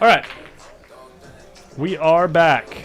All right. We are back.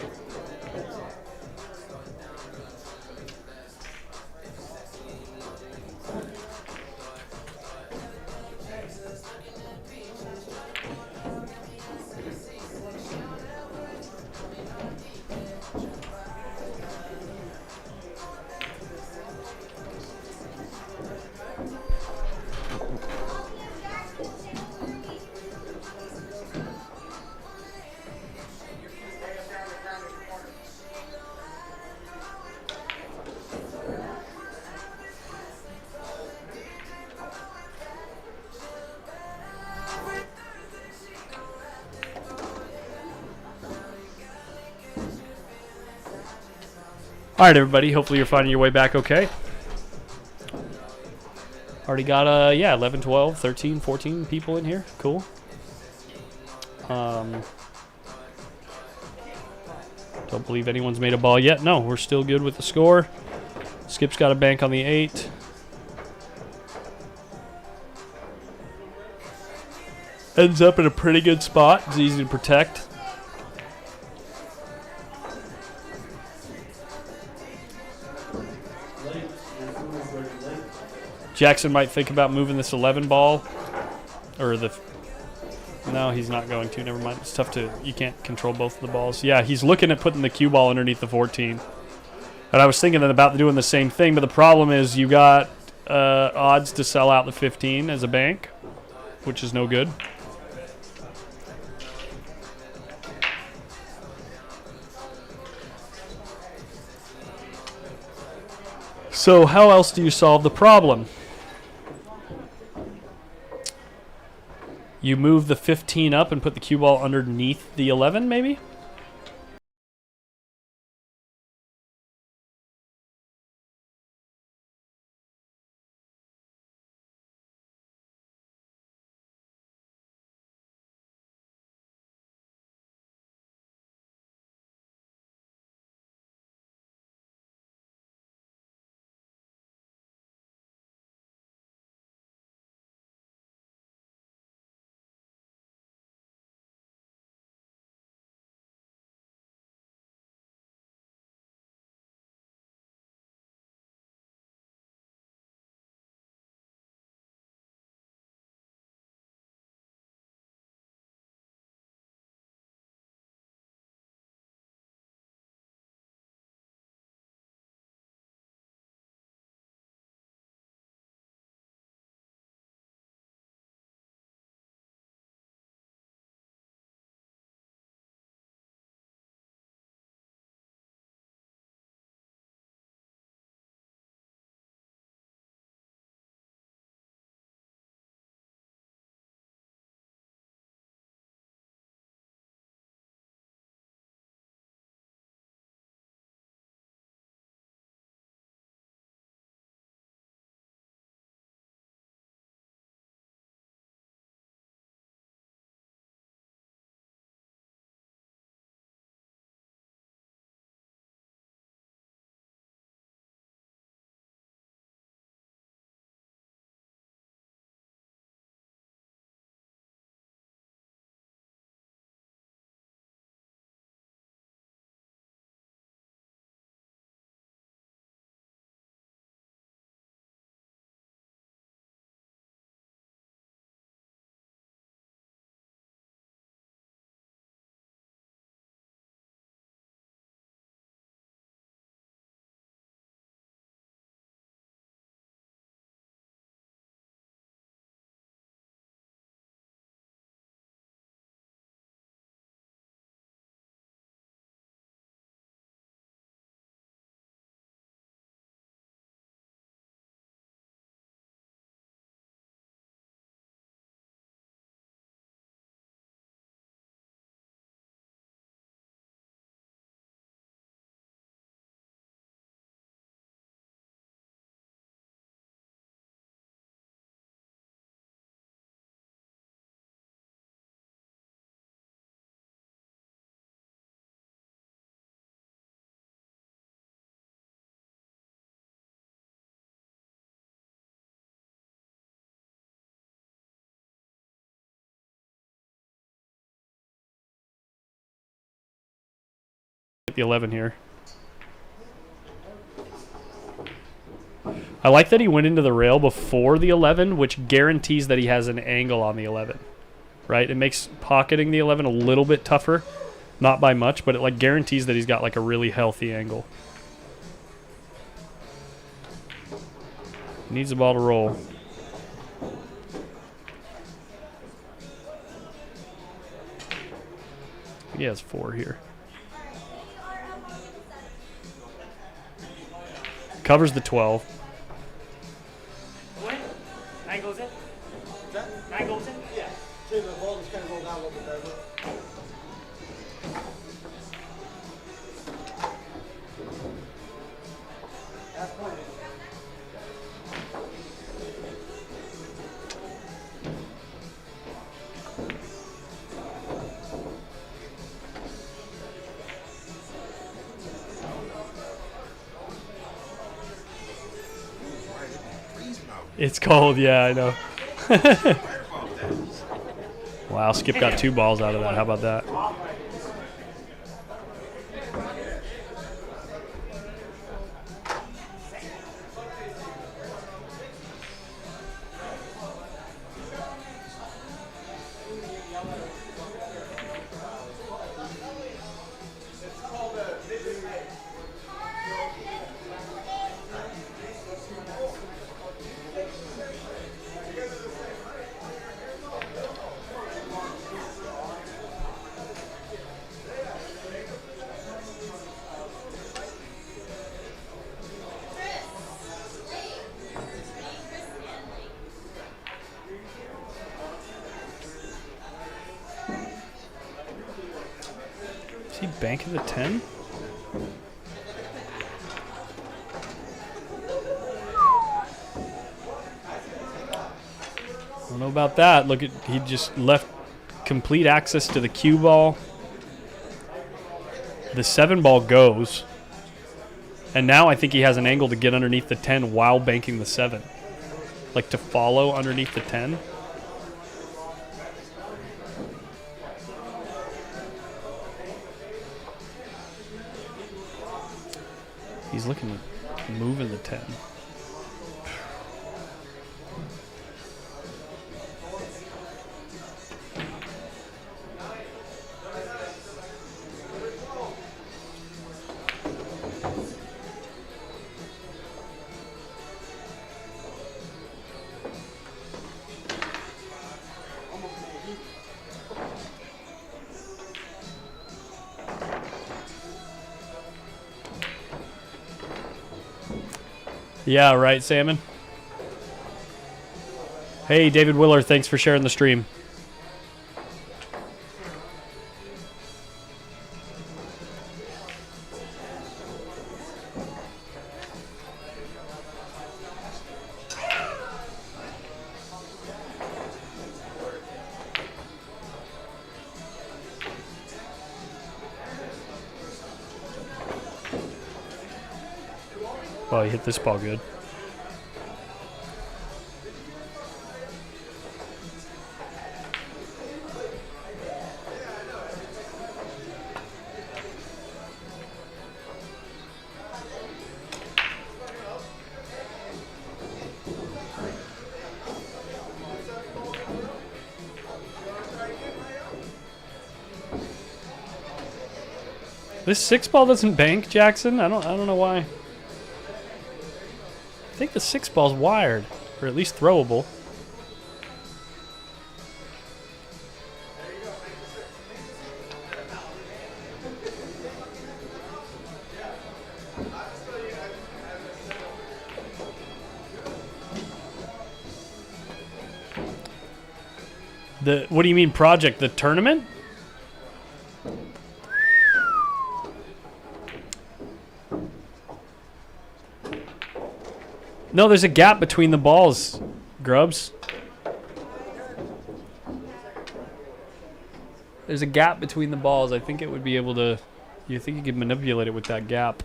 All right, everybody. Hopefully you're finding your way back okay. Already got, yeah, 11, 12, 13, 14 people in here. Cool. Don't believe anyone's made a ball yet. No, we're still good with the score. Skip's got a bank on the 8. Ends up in a pretty good spot. It's easy to protect. Jackson might think about moving this 11 ball. Or the... No, he's not going to. Never mind. It's tough to... You can't control both of the balls. Yeah, he's looking at putting the cue ball underneath the 14. And I was thinking about doing the same thing, but the problem is you got odds to sell out the 15 as a bank, which is no good. So how else do you solve the problem? You move the 15 up and put the cue ball underneath the 11, maybe? the 11 here. I like that he went into the rail before the 11, which guarantees that he has an angle on the 11. Right? It makes pocketing the 11 a little bit tougher. Not by much, but it like guarantees that he's got like a really healthy angle. Needs the ball to roll. He has 4 here. Covers the 12. What? 9 goes in? Is that 9 goes in? Yeah. See, the ball just kind of rolled down a little bit better. That's plenty. It's cold, yeah, I know. Wow, Skip got 2 balls out of that. How about that? Is he banking the 10? I don't know about that. Look at, he just left complete access to the cue ball. The 7 ball goes. And now I think he has an angle to get underneath the 10 while banking the 7. Like to follow underneath the 10. He's looking to move in the 10. Yeah, right, Salmon. Hey, David Willer, thanks for sharing the stream. Oh, he hit this ball good. This 6 ball doesn't bank, Jackson. I don't know why. I think the 6 ball's wired, or at least throwable. What do you mean project? The tournament? No, there's a gap between the balls, Grubs. There's a gap between the balls. I think it would be able to... You think you could manipulate it with that gap.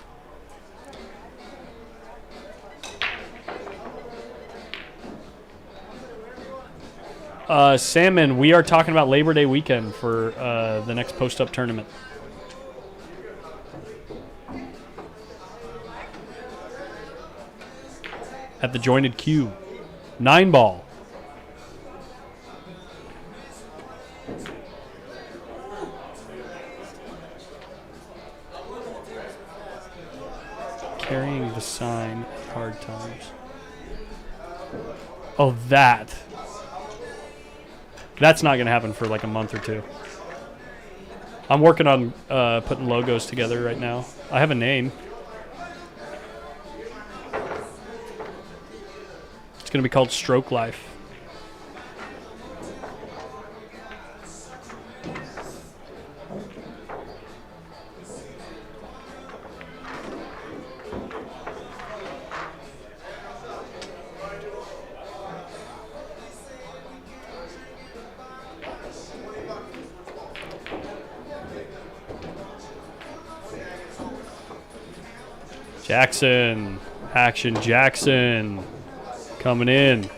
Salmon, we are talking about Labor Day weekend for the next post-up tournament. at the jointed cube. 9 ball. Carrying the sign at hard times. Oh, that. That's not going to happen for like a month or two. I'm working on putting logos together right now. I have a name. It's going to be called Stroke Life. Jackson, Action Jackson, coming in.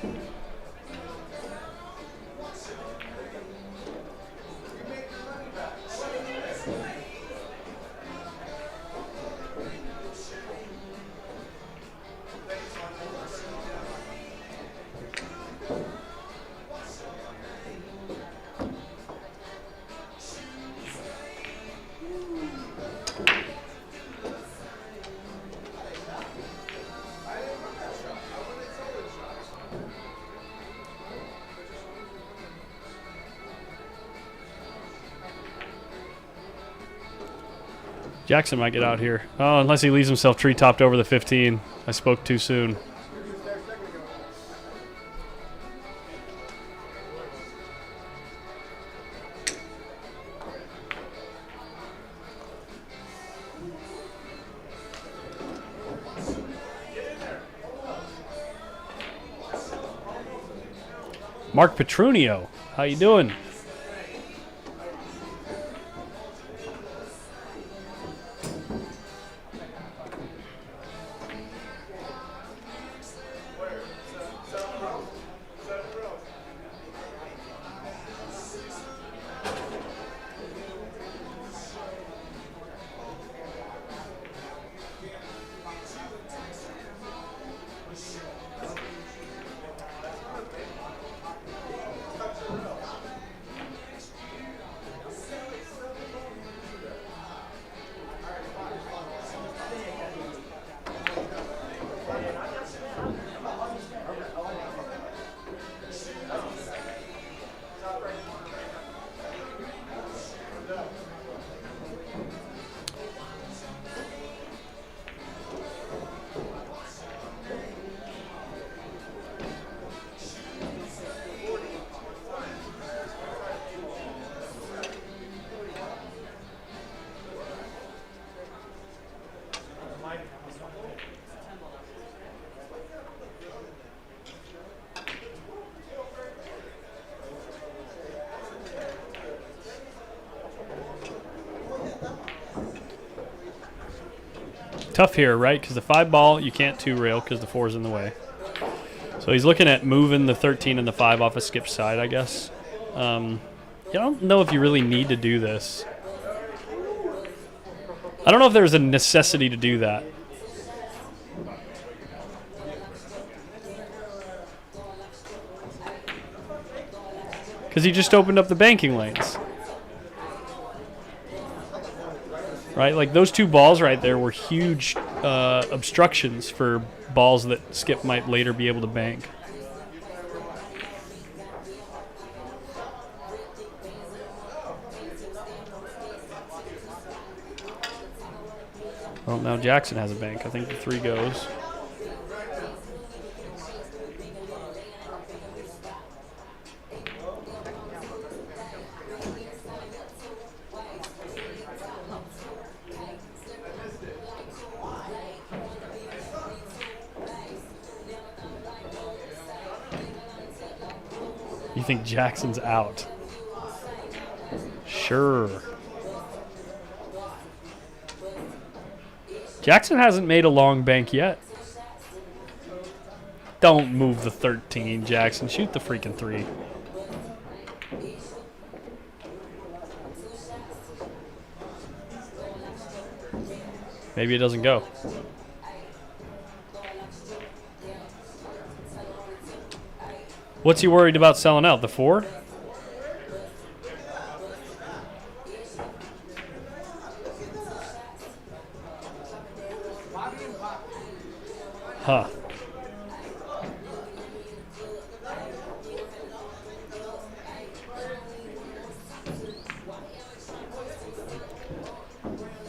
Jackson might get out here. Oh, unless he leaves himself tree-topped over the 15. I spoke too soon. Mark Petrunio, how you doing? Tough here, right? Because the 5 ball, you can't 2-rail because the 4's in the way. So he's looking at moving the 13 and the 5 off a skip side, I guess. I don't know if you really need to do this. I don't know if there's a necessity to do that. Because he just opened up the banking lanes. Right, like those 2 balls right there were huge obstructions for balls that Skip might later be able to bank. Well, now Jackson has a bank. I think the 3 goes. You think Jackson's out? Sure. Jackson hasn't made a long bank yet. Don't move the 13, Jackson. Shoot the freaking 3. Maybe it doesn't go. What's he worried about selling out? The 4? Huh.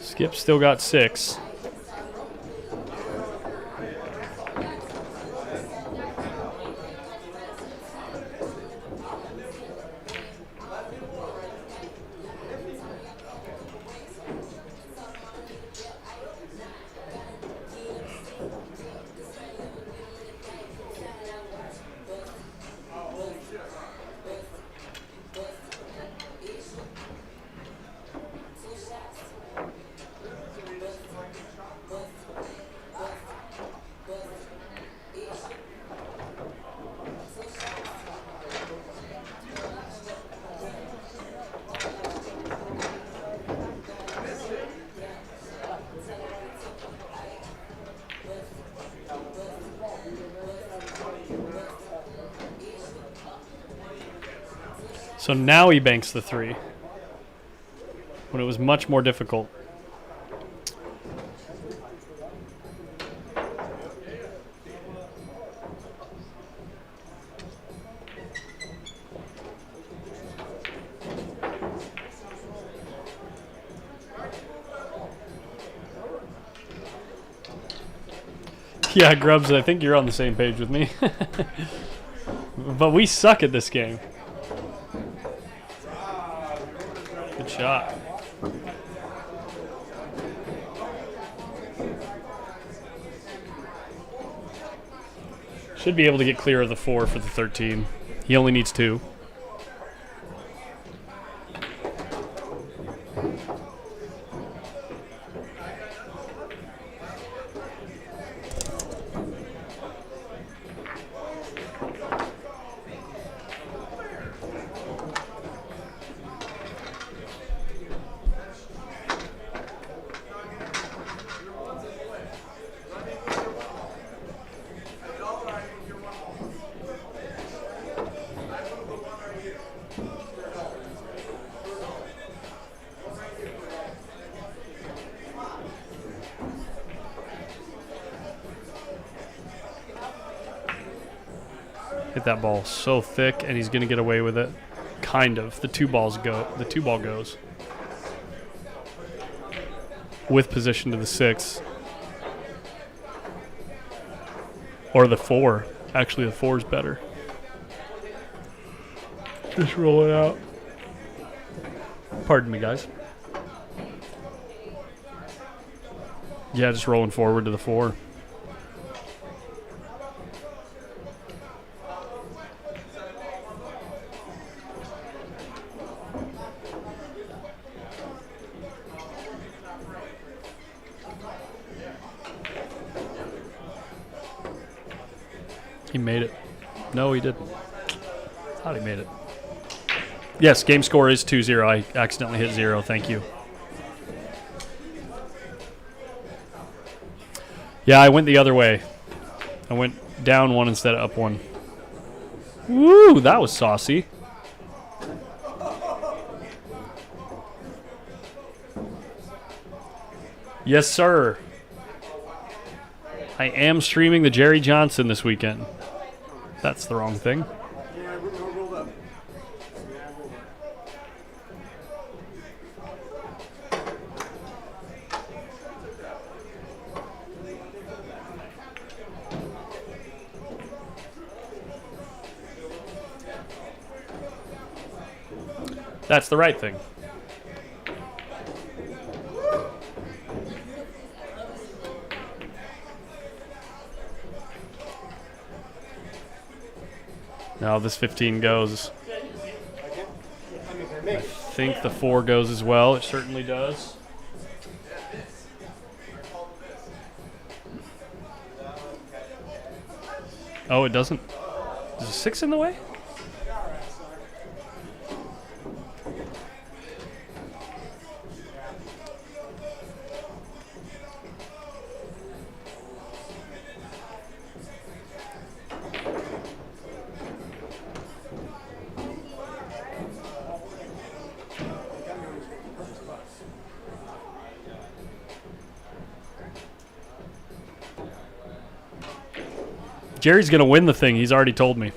Skip still got 6. So now he banks the 3 when it was much more difficult. Yeah, Grubbs, I think you're on the same page with me. But we suck at this game. Good shot. Should be able to get clear of the 4 for the 13. He only needs 2. Hit that ball so thick, and he's going to get away with it. Kind of. The 2 ball goes. With position to the 6. Or the 4. Actually, the 4 is better. Just roll it out. Pardon me, guys. Yeah, just rolling forward to the 4. He made it. No, he didn't. Thought he made it. Yes, game score is 2-0. I accidentally hit 0. Thank you. Yeah, I went the other way. I went down 1 instead of up 1. Woo, that was saucy. Yes, sir. I am streaming the Jerry Johnson this weekend. That's the wrong thing. That's the right thing. Now this 15 goes. I think the 4 goes as well. It certainly does. Oh, it doesn't. Is a 6 in the way? Jerry's going to win the thing. He's already told me.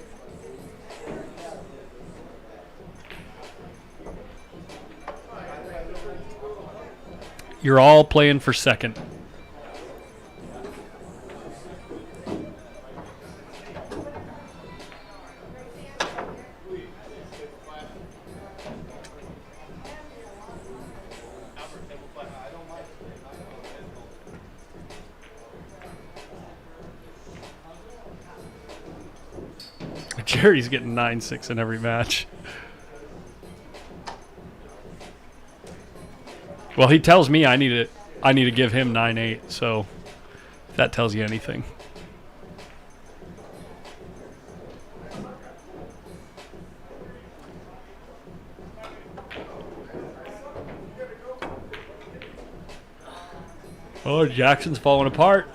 You're all playing for second. Jerry's getting 9-6 in every match. Well, he tells me I need to give him 9-8, so if that tells you anything. Oh, Jackson's falling apart.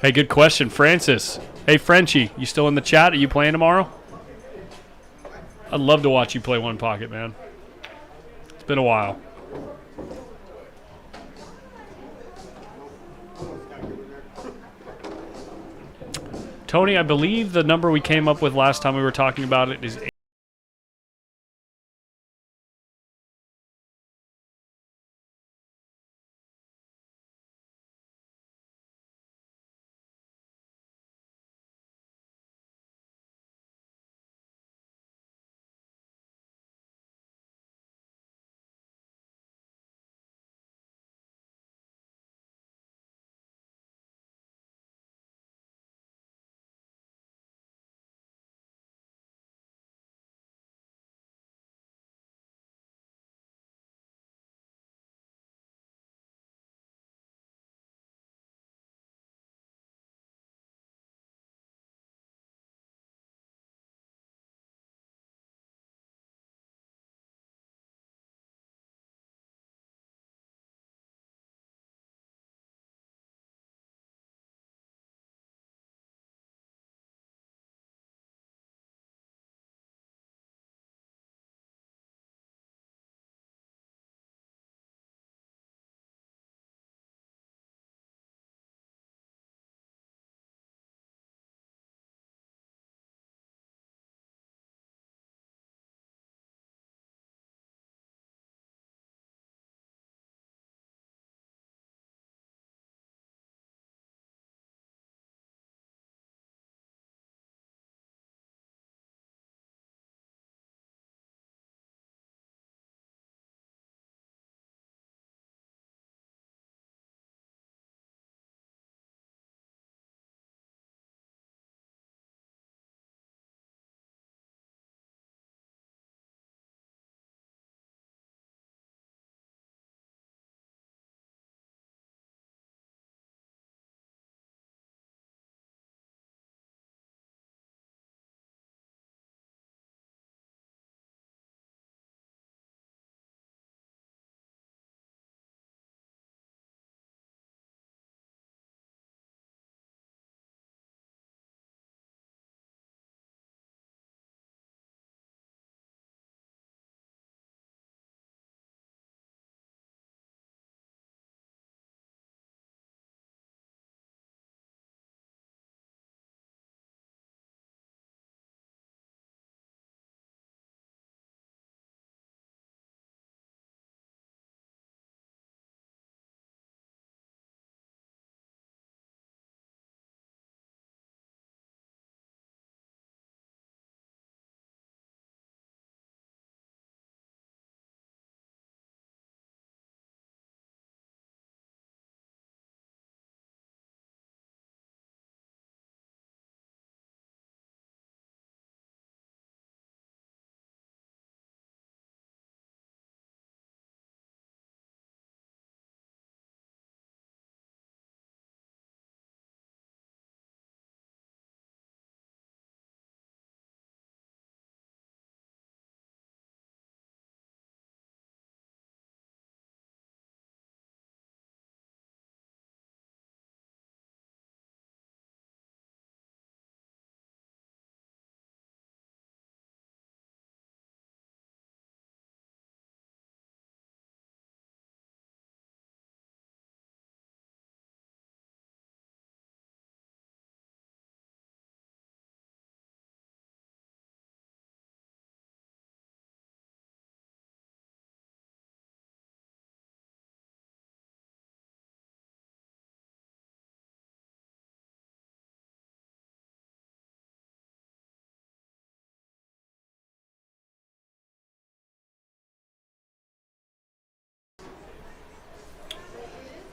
Hey, good question, Francis. Hey, Frenchie, you still in the chat? Are you playing tomorrow? I'd love to watch you play One Pocket, man. It's been a while. Tony, I believe the number we came up with last time we were talking about it is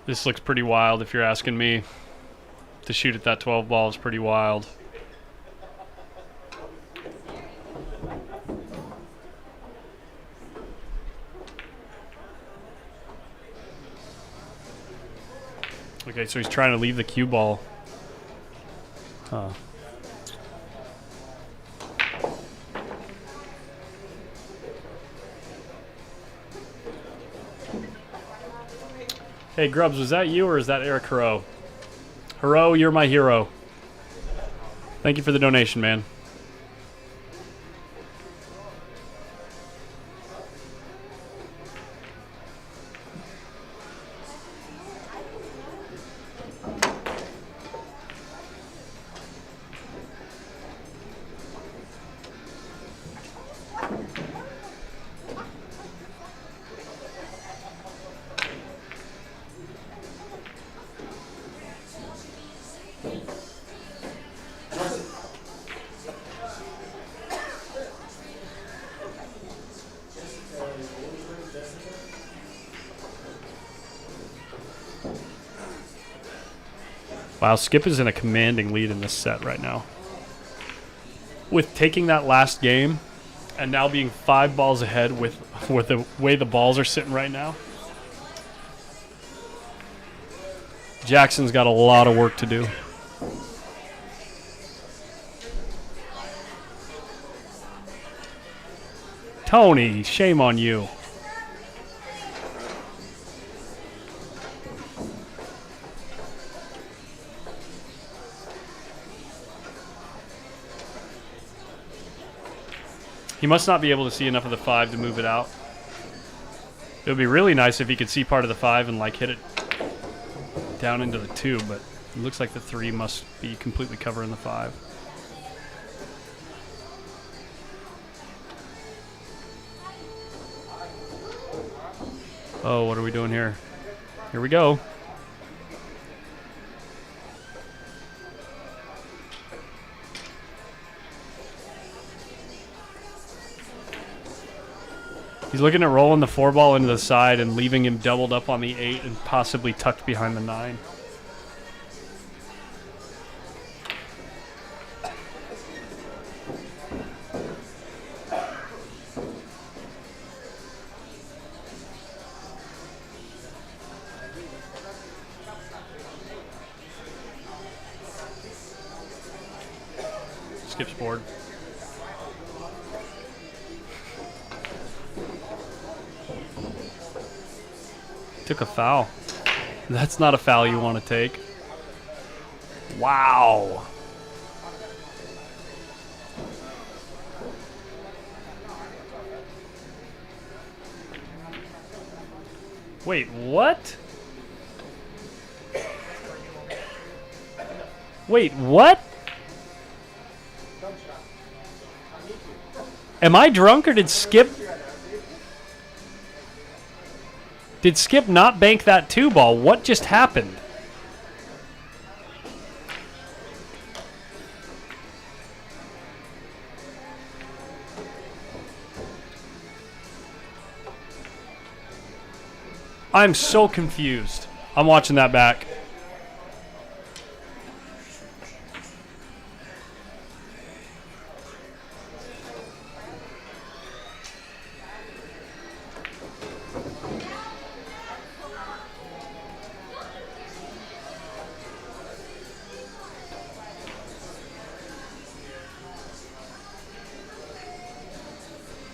This looks pretty wild if you're asking me. To shoot at that 12 ball is pretty wild. Okay, so he's trying to leave the cue ball. Huh. Hey, Grubbs, was that you or is that Eric Haro? Haro, you're my hero. Thank you for the donation, man. Wow, Skip is in a commanding lead in this set right now. With taking that last game and now being 5 balls ahead with the way the balls are sitting right now, Jackson's got a lot of work to do. Tony, shame on you. He must not be able to see enough of the 5 to move it out. It would be really nice if he could see part of the 5 and like hit it down into the 2, but it looks like the 3 must be completely covering the 5. Oh, what are we doing here? Here we go. He's looking at rolling the 4 ball into the side and leaving him doubled up on the 8 and possibly tucked behind the 9. Skips board. Took a foul. That's not a foul you want to take. Wow. Wait, what? Wait, what? Am I drunk or did Skip... Did Skip not bank that 2 ball? What just happened? I'm so confused. I'm watching that back.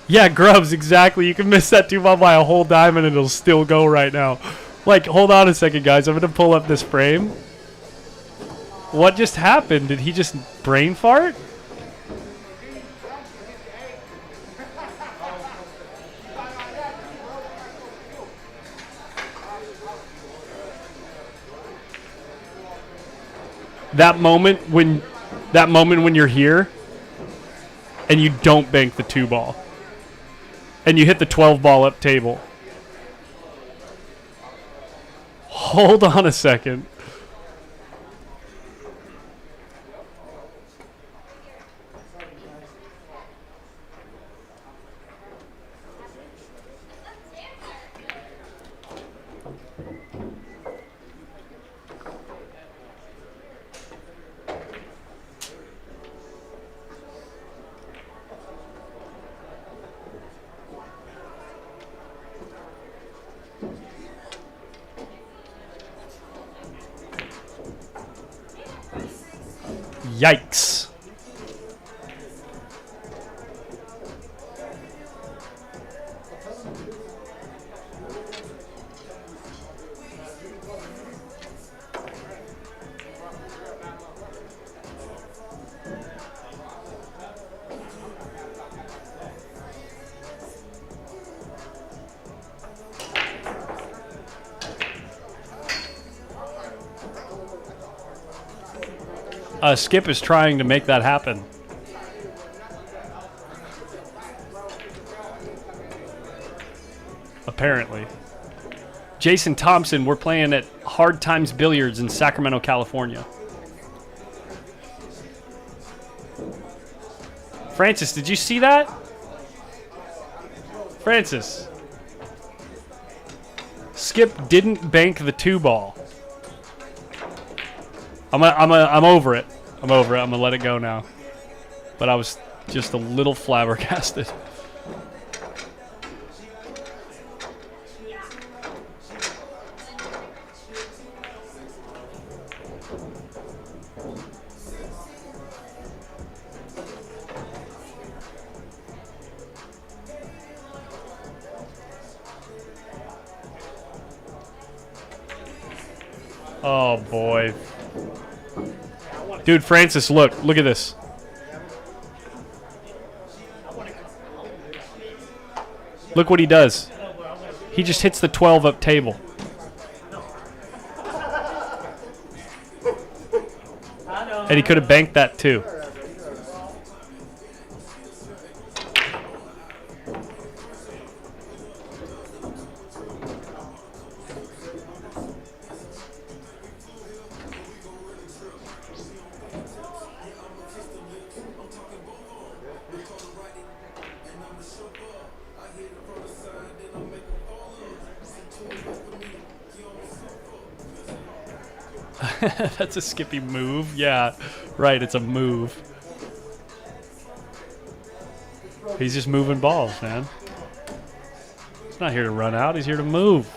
Yeah, Grubbs, exactly. You can miss that 2 ball by a whole diamond and it'll still go right now. Like, hold on a second, guys. I'm going to pull up this frame. What just happened? Did he just brain fart? That moment when you're here and you don't bank the 2 ball. And you hit the 12 ball up table. Hold on a second. Yikes. Skip is trying to make that happen. Apparently. Jason Thompson, we're playing at Hard Times Billiards in Sacramento, California. Francis, did you see that? Francis. Skip didn't bank the 2-ball. I'm over it. I'm over it. I'm gonna let it go now. But I was just a little flabbergasted. Oh boy. Dude, Francis, look at this. Look what he does. He just hits the 12 up table. And he could have banked that too. That's a Skippy move. Yeah, right. It's a move. He's just moving balls, man. He's not here to run out. He's here to move.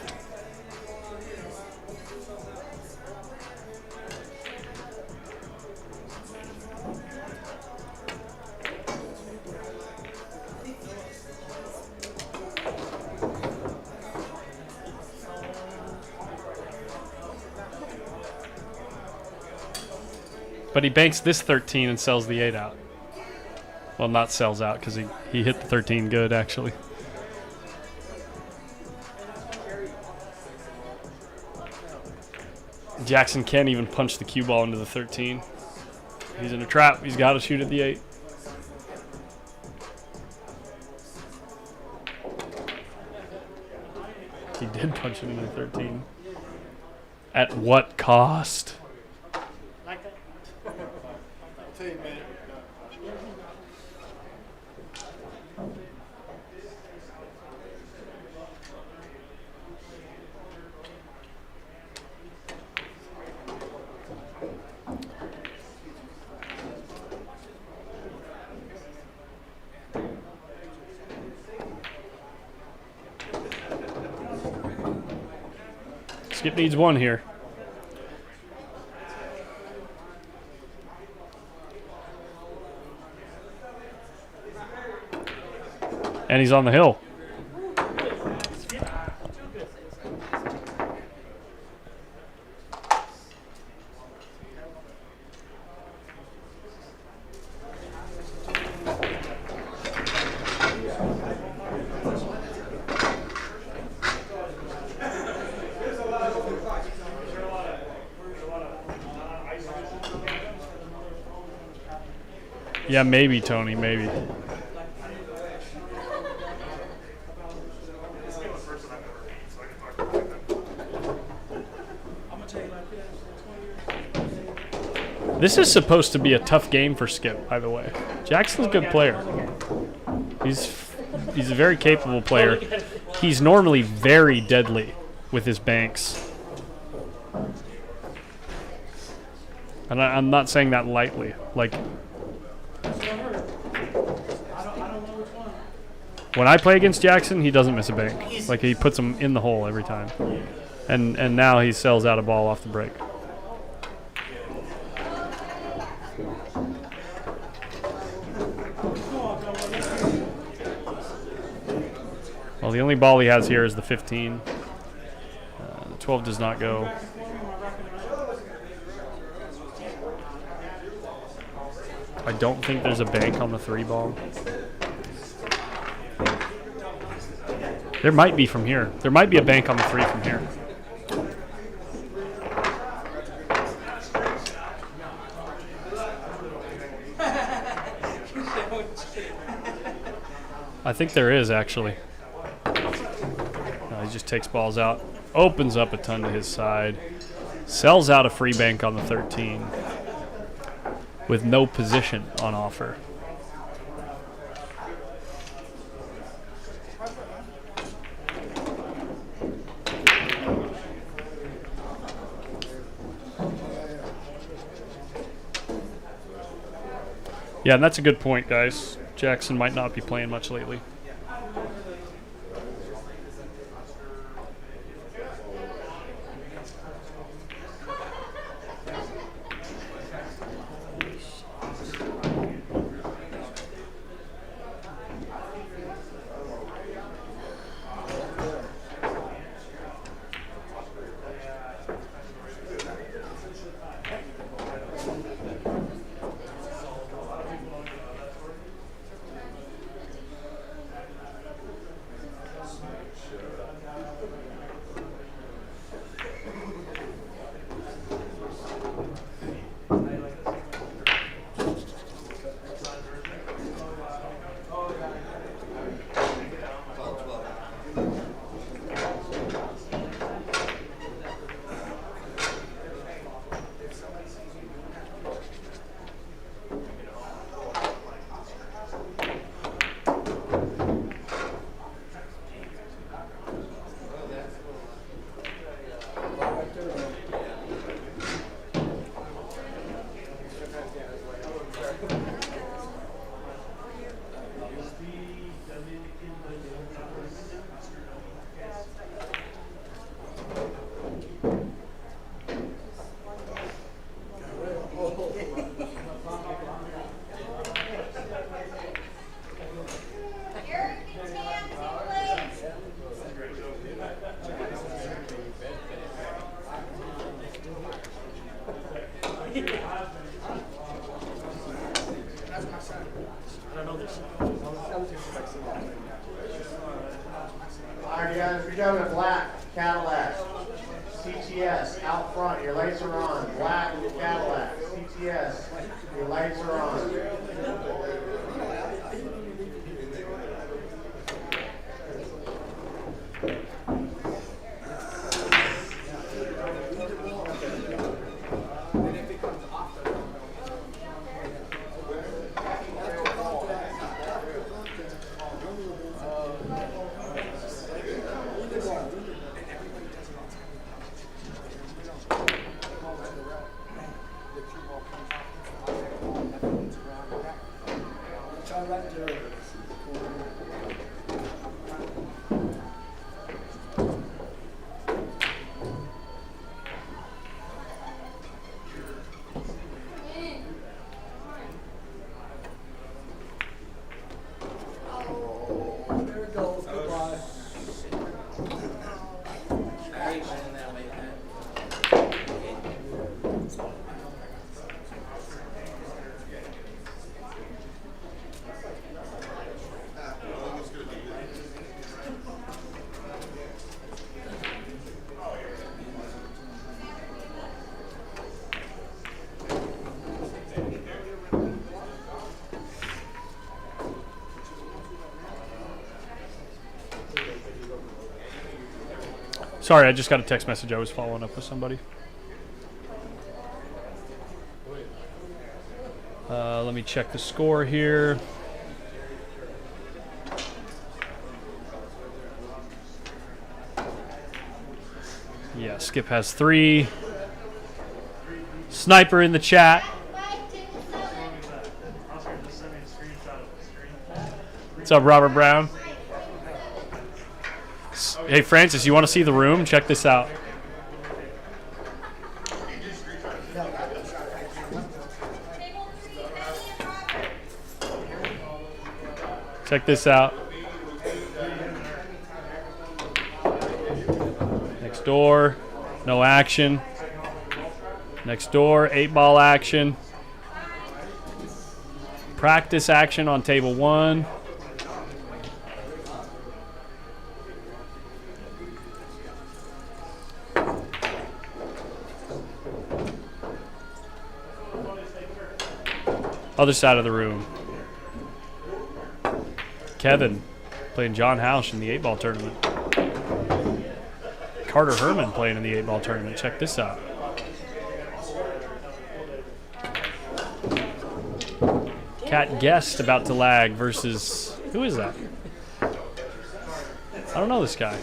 But he banks this 13 and sells the 8 out. Well, not sells out because he hit the 13 good, actually. Jackson can't even punch the cue ball into the 13. He's in a trap. He's got to shoot at the 8. He did punch it into the 13. At what cost? Skip needs one here. And he's on the hill. Yeah, maybe, Tony, maybe. This is supposed to be a tough game for Skip, by the way. Jackson's a good player. He's a very capable player. He's normally very deadly with his banks. And I'm not saying that lightly. Like, when I play against Jackson, he doesn't miss a bank. Like, he puts them in the hole every time. And now he sells out a ball off the break. Well, the only ball he has here is the 15. The 12 does not go. I don't think there's a bank on the 3 ball. There might be from here. There might be a bank on the 3 from here. I think there is, actually. No, he just takes balls out. Opens up a ton to his side. Sells out a free bank on the 13 with no position on offer. Yeah, and that's a good point, guys. Jackson might not be playing much lately. Alright guys, we're going with black, Cadillac, CTS, out front, your lights are on, black, Cadillac, CTS, your lights are on. Sorry, I just got a text message. I was following up with somebody. Let me check the score here. Yeah, Skip has 3. Sniper in the chat. What's up, Robert Brown? Hey, Francis, you want to see the room? Check this out. Check this out. door, no action. Next door, 8-ball action. Practice action on table 1. Other side of the room. Kevin playing John Housh in the 8-ball tournament. Carter Herman playing in the 8-ball tournament. Check this out. Cat Guest about to lag versus, who is that? I don't know this guy.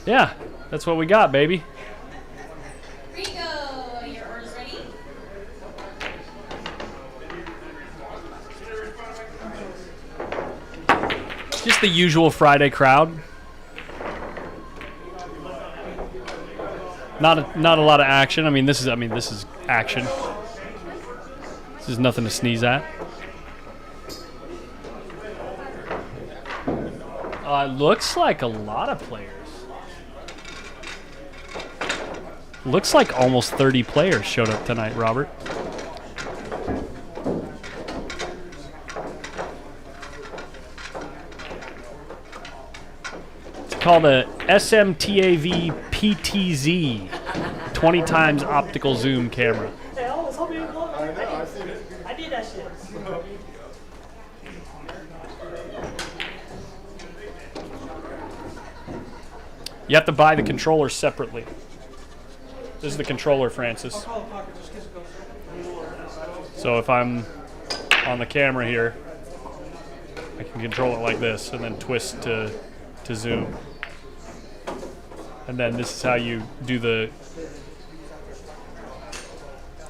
Yeah, that's what we got, baby. Rico, your order's ready? Just the usual Friday crowd. Not a lot of action. I mean, this is action. This is nothing to sneeze at. Looks like a lot of players. Looks like almost 30 players showed up tonight, Robert. It's called a SMTAV PTZ 20 times optical zoom camera. Hey, I was hoping you would blow it. I did that shit. You have to buy the controller separately. This is the controller, Francis. So if I'm on the camera here, I can control it like this and then twist to zoom. And then this is how you do the...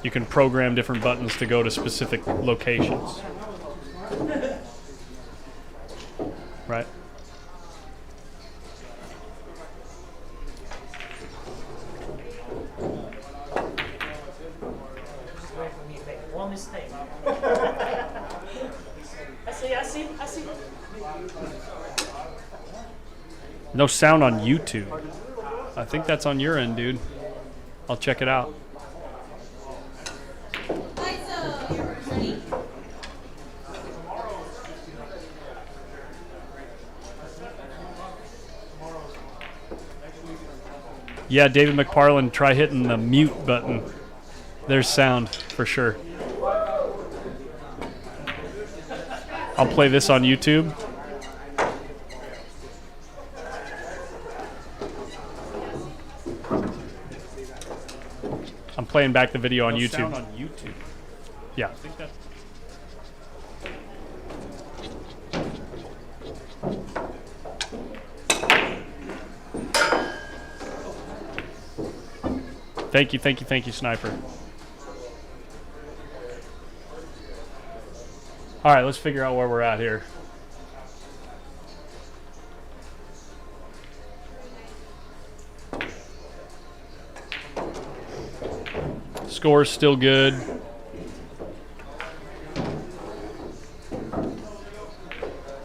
You can program different buttons to go to specific locations. Right? One mistake. I see. No sound on YouTube. I think that's on your end, dude. I'll check it out. Liza, your order's ready? Yeah, David McParland, try hitting the mute button. There's sound for sure. I'll play this on YouTube. I'm playing back the video on YouTube. Sound on YouTube. Yeah. I think that's... Thank you, Sniper. All right, let's figure out where we're at here. Score's still good.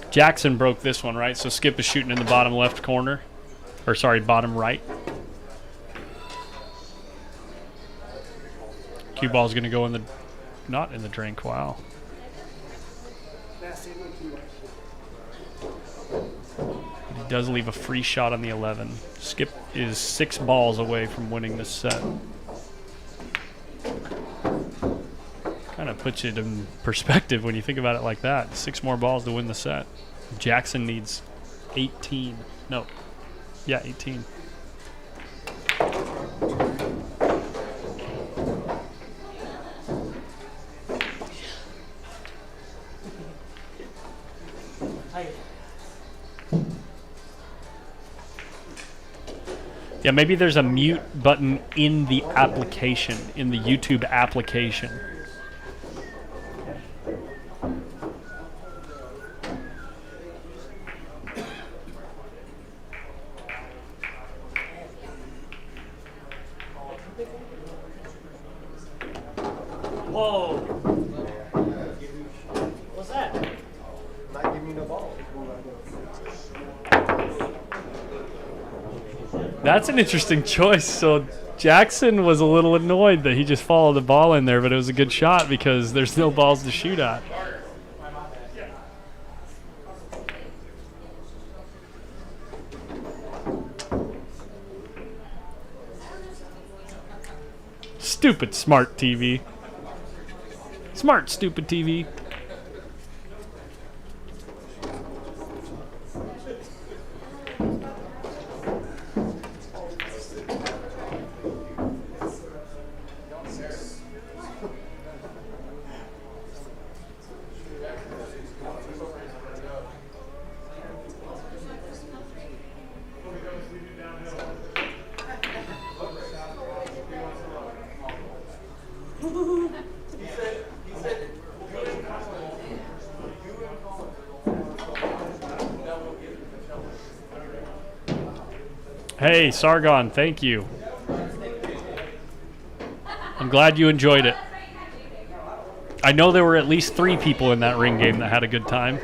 Jackson broke this one, right? So Skip is shooting in the bottom left corner. Or sorry, bottom right. Cue ball's going to go in the... Not in the drink, wow. He does leave a free shot on the 11. Skip is 6 balls away from winning this set. Kind of puts it in perspective when you think about it like that. 6 more balls to win the set. Jackson needs 18. No. Yeah, 18. Yeah, maybe there's a mute button in the application, in the YouTube application. Whoa. What's that? Not giving me no ball. That's an interesting choice. So Jackson was a little annoyed that he just followed the ball in there, but it was a good shot because there's no balls to shoot at. Stupid smart TV. Smart stupid TV. Hey, Sargon, thank you. I'm glad you enjoyed it. I know there were at least 3 people in that ring game that had a good time,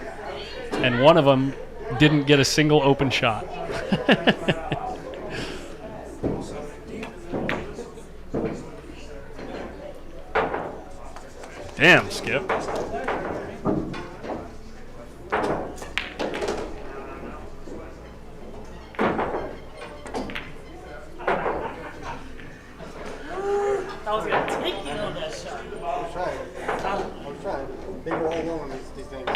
and one of them didn't get a single open shot. Damn, Skip. I was going to take you on that shot. I was trying. They were all alone these things.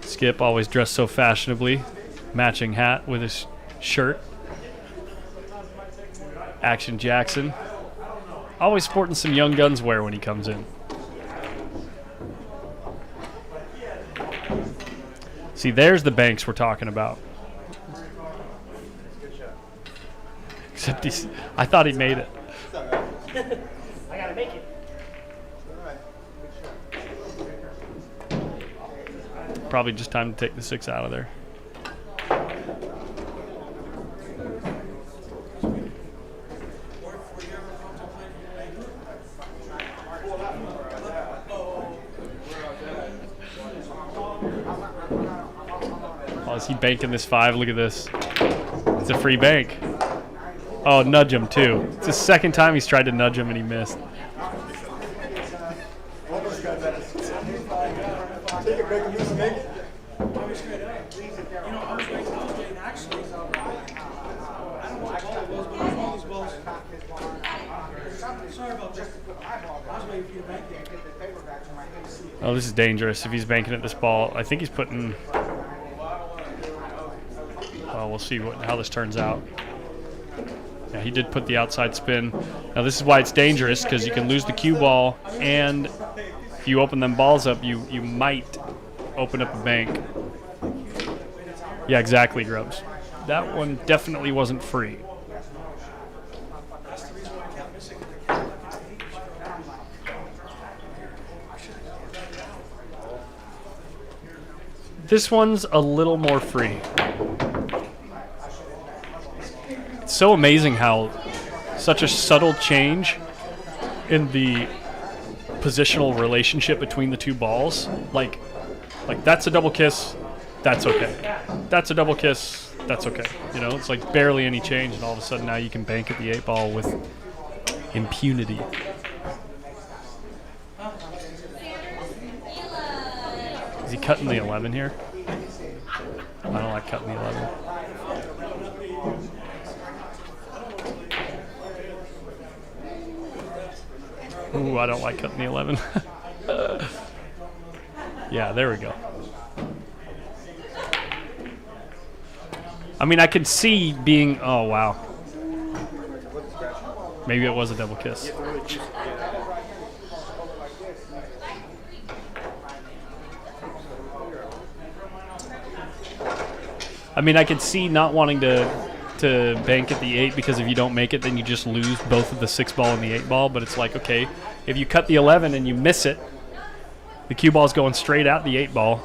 Skip always dressed so fashionably. Matching hat with his shirt. Action Jackson. Always sporting some Young Guns wear when he comes in. See, there's the banks we're talking about. Except I thought he made it. I got to make it. Probably just time to take the 6 out of there. Oh, is he banking this 5? Look at this. It's a free bank. Oh, nudge him too. It's the second time he's tried to nudge him and he missed. Oh, this is dangerous. If he's banking at this ball, I think he's putting... Well, we'll see how this turns out. Yeah, he did put the outside spin. Now this is why it's dangerous, because you can lose the cue ball, and if you open them balls up, you might open up a bank. Yeah, exactly, Grubbs. That one definitely wasn't free. This one's a little more free. It's so amazing how such a subtle change in the positional relationship between the two balls. Like that's a double kiss, that's okay. That's a double kiss, that's okay. You know, it's like barely any change, and all of a sudden now you can bank at the 8 ball with impunity. Is he cutting the 11 here? I don't like cutting the 11. Ooh, I don't like cutting the 11. Yeah, there we go. I mean, I could see being... Oh, wow. Maybe it was a double kiss. I mean, I could see not wanting to bank at the 8, because if you don't make it, then you just lose both of the 6 ball and the 8 ball. But it's like, okay, if you cut the 11 and you miss it, the cue ball's going straight out the 8 ball,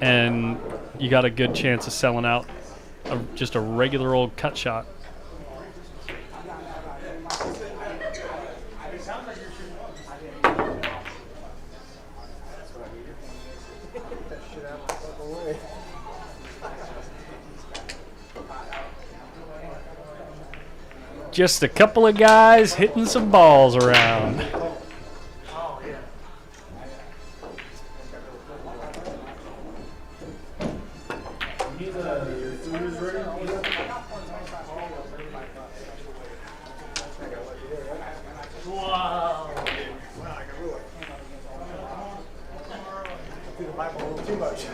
and you got a good chance of selling out just a regular old cut shot. out the fucking way. Just a couple of guys hitting some balls around. Oh, yeah. Wow. Threw the Bible a little too much.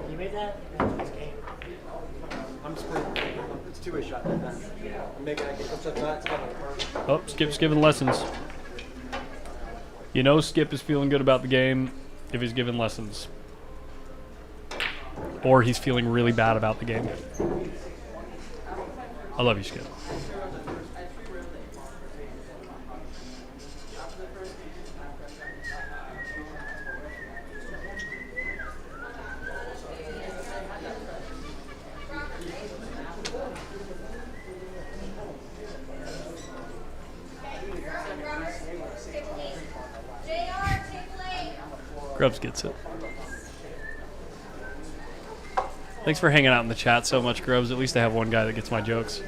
You made that? That's game. I'm just playing. It's a two-way shot that time. I'm making I get upset that. It's coming. Oh, Skip's giving lessons. You know Skip is feeling good about the game if he's giving lessons. Or he's feeling really bad about the game. I love you, Skip. Grubbs gets it. Thanks for hanging out in the chat so much, Grubbs. At least I have one guy that gets my jokes.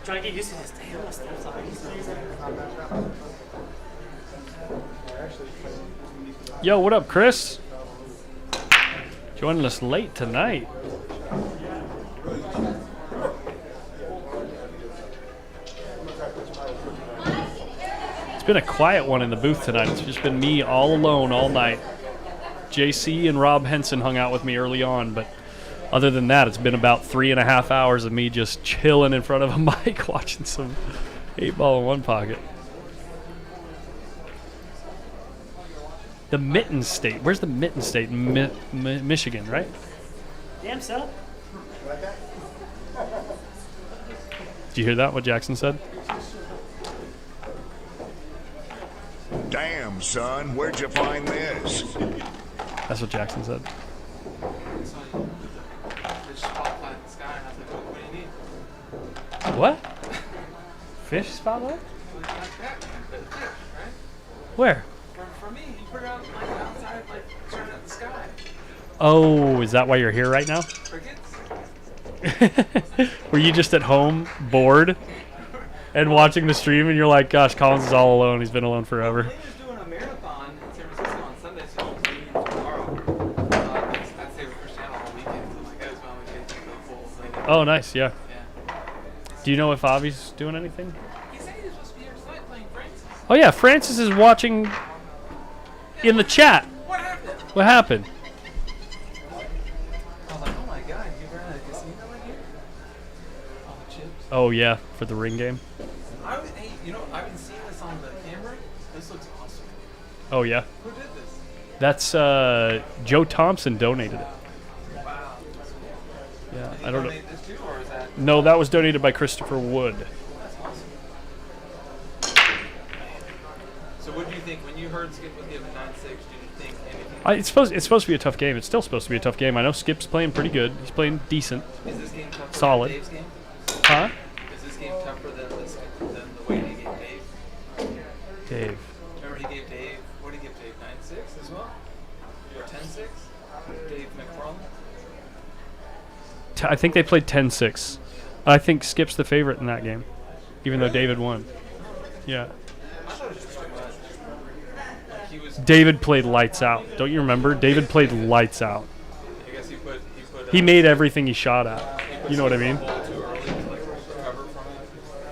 Trying to get used to this. Damn, my steps are Yo, what up, Chris? Joining us late tonight. It's been a quiet one in the booth tonight. It's just been me all alone all night. JC and Rob Henson hung out with me early on, but other than that, it's been about 3.5 hours of me just chilling in front of a mic watching some 8-ball in one pocket. The Mitten State. Where's the Mitten State? Michigan, right? damn son. Did you hear that, what Jackson said? Damn, son, where'd you find this? That's what Jackson said. What? Fish spotlight? Where? For me, you put it out like outside, like trying at the sky. Oh, is that why you're here right now? Crickets? Were you just at home, bored, and watching the stream, and you're like, gosh, Collins is all alone. He's been alone forever. Well, he's doing a marathon in San Francisco on Sunday, so he's leaving tomorrow. I'd say we're pushing out all weekend, so my guys finally get to go full. So Oh, nice, yeah. yeah. Do you know if Avi's doing anything? He said he was supposed to be here tonight playing Francis. Oh, yeah, Francis is watching in the chat. What happened? What happened? I was like, oh my god, you ever had a casino in here? All the chips. Oh, yeah, for the ring game. Hey, you know, I've been seeing this on the camera. This looks awesome. Oh, yeah. Who did this? That's Joe Thompson donated it. Wow. Yeah, Did he I don't know. donate this too, or is that? No, that was donated by Christopher Wood. That's awesome. So what do you think when you heard Skip was given 9-6? Did you think anything? It's supposed to be a tough game. It's still supposed to be a tough game. I know Skip's playing pretty good. He's playing decent. Is this game tougher Solid. than Dave's game? Huh? Is this game tougher than the way he gave Dave? Dave. Remember he gave Dave, what did he give Dave, 9-6 as well? Or 10-6? Dave McFarland? I think they played 10-6. I think Skip's the favorite in that game, even though David won. Yeah. thought it was just too much. Like he was. David played lights out. Don't you remember? David played lights out. I guess he put. He made everything he shot at. You know what I mean? Too early to like recover from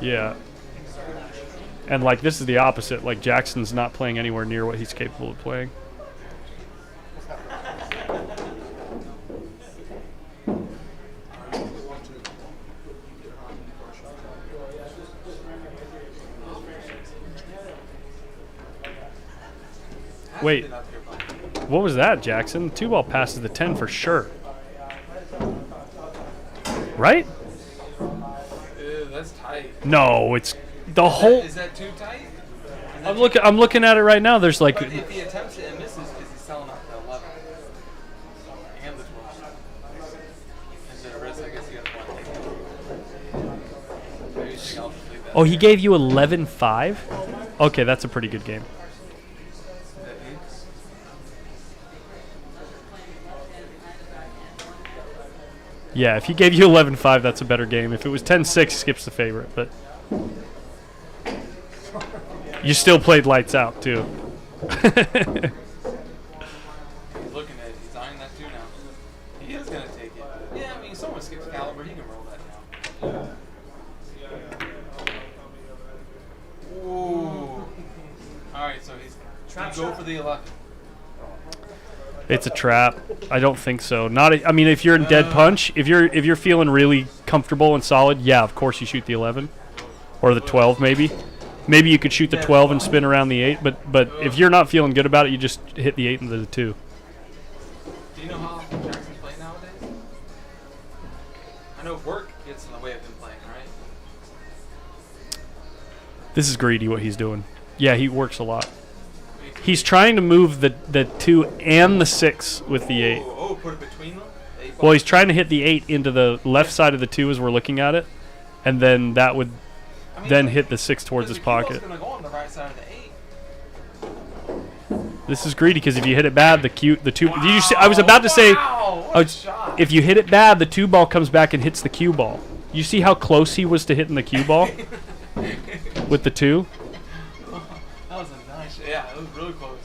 it. Yeah. And like this is the opposite. Like Jackson's not playing anywhere near what he's capable of playing. Wait, what was that, Jackson? 2-ball passes the 10 for sure. Right? That's tight. No, it's the whole. Is that too tight? I'm looking at it right now. There's like. But if he attempts it and misses, is he selling off the 11? And the 12. Is it a risk? I guess he got one. Maybe you think I'll just leave that. Oh, he gave you 11-5? Okay, that's a pretty good game. Yeah, if he gave you 11-5, that's a better game. If it was 10-6, skips the favorite, but you still played lights out too. He's looking at it. He's eyeing that too now. He is going to take it. Yeah, I mean, if someone skips caliber, he can roll that now. Ooh. All right, so he's trying to go for the 11. It's a trap. I don't think so. I mean, if you're in dead punch, if you're feeling really comfortable and solid, yeah, of course you shoot the 11 or the 12 maybe. Maybe you could shoot the 12 and spin around the 8, but if you're not feeling good about it, you just hit the 8 and the 2. Do you know how Jackson's playing nowadays? I know work gets in the way of him playing, right? This is greedy what he's doing. Yeah, he works a lot. He's trying to move the 2 and the 6 with the 8. Oh, put it between them? Well, he's trying to hit the 8 into the left side of the 2 as we're looking at it, and then that would then hit the 6 towards his pocket. Gonna go on the right side of the 8. This is greedy because if you hit it bad, the 2. Did you see? I was about to say, if you hit it bad, the 2 ball comes back and hits the cue ball. You see how close he was to hitting the cue ball with the 2? That was a nice. Yeah, it was really close.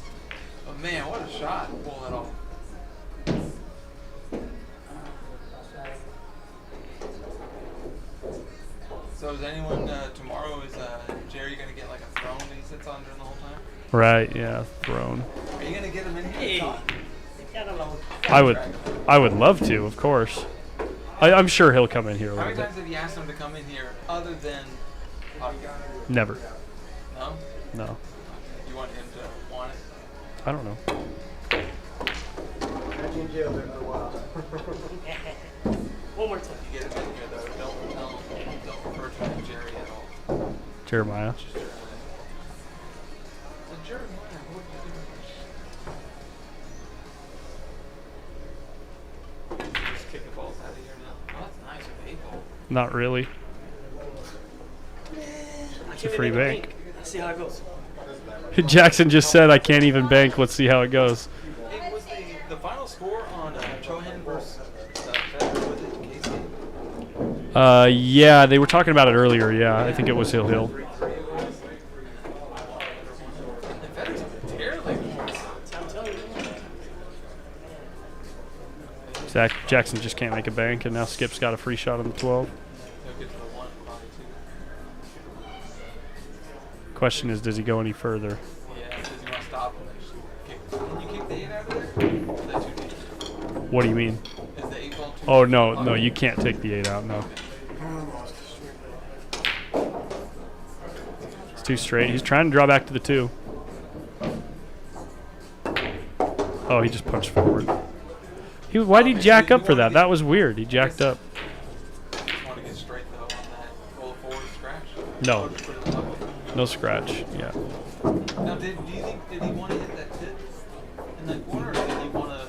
But man, what a shot! Pull that off. So is anyone tomorrow? Is Jerry gonna get like a throne that he sits on during the whole time? Right. Yeah. Throne. Are you gonna get him in here? I would love to, of course. I'm sure he'll come in here a How little many bit. times have you asked him to come in here other than podcast? Never. No. No. You want him to want it? I don't know. I've been in jail there for a while. One more time. You get him in here though. Don't refer to him as Jerry at all. Jeremiah. Just Jeremiah. So Jeremiah, what are you doing? Just kick the balls out of here now. Oh, that's nice with 8 ball. Not really. It's a free bank. Let's see how it goes. Jackson just said, I can't even bank. Let's see how it goes. Hey, was the final score on Chohan versus Federer, was it Casey? Yeah, they were talking about it earlier. Yeah, I think it was Hill Hill. Federer's terribly I'm telling you. Jackson just can't make a bank, and now Skip's got a free shot on the 12. He'll get to the 1, probably 2. Question is, does he go any further? Yeah, does he want to stop and then just kick? Can you kick the 8 out of there? Or is that too deep? What do you mean? Is the 8 ball too Oh, deep? no, you can't take the 8 out, no. It's too straight. He's trying to draw back to the 2. Oh, he just punched forward. Why did he jack up for that? That was weird. He jacked up. Just want to get straight though on that roll forward scratch? No. Or just put it in the level? No scratch. Yeah. Now, do you think, did he want to hit that tip in that corner, or did he want to,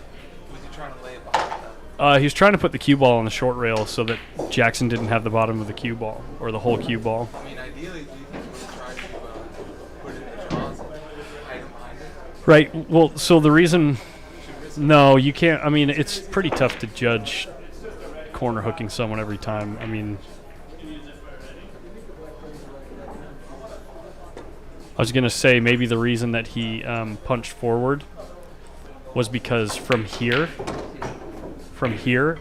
was he trying to lay it behind that? He was trying to put the cue ball on the short rail so that Jackson didn't have the bottom of the cue ball, or the whole cue ball. I mean, ideally, do you think he would have tried to put it in the jaws and hide him behind it? Right. Well, so the reason... No, you can't. I mean, it's pretty tough to judge corner hooking someone every time. I mean... I was going to say maybe the reason that he punched forward was because from here,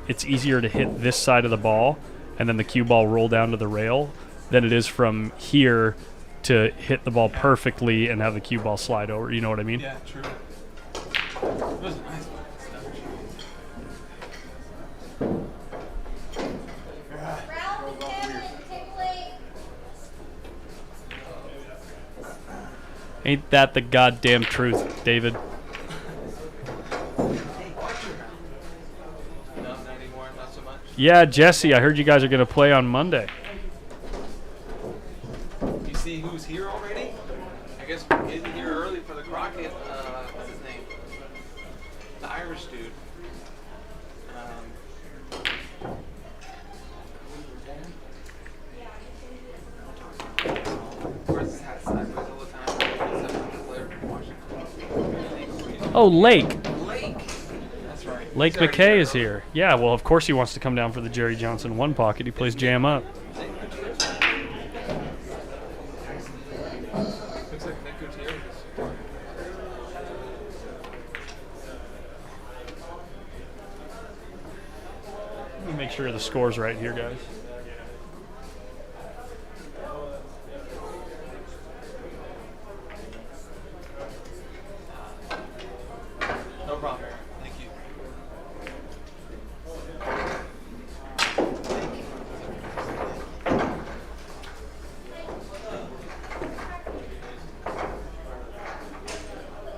it's easier to hit this side of the ball and then the cue ball roll down to the rail than it is from here to hit the ball perfectly and have the cue ball slide over. You know what I mean? Yeah, true. That was a nice one. Round 10, tickling. Ain't that the goddamn truth, David? No, not anymore, not so much. Yeah, Jesse, I heard you guys are going to play on Monday. You see who's here already? I guess we're getting here early for the Crockett, what's his name? The Irish dude. Wears his hat sideways all the time. He's a player from Washington. Oh, Lake. Lake. That's right. Lake He's already McKay is here. Yeah, well, of course he wants to come down for the Jerry Johnson one pocket. He plays jam up. Looks like Nick Gutierrez. Let me make sure the score's right here, guys. No problem. Thank you.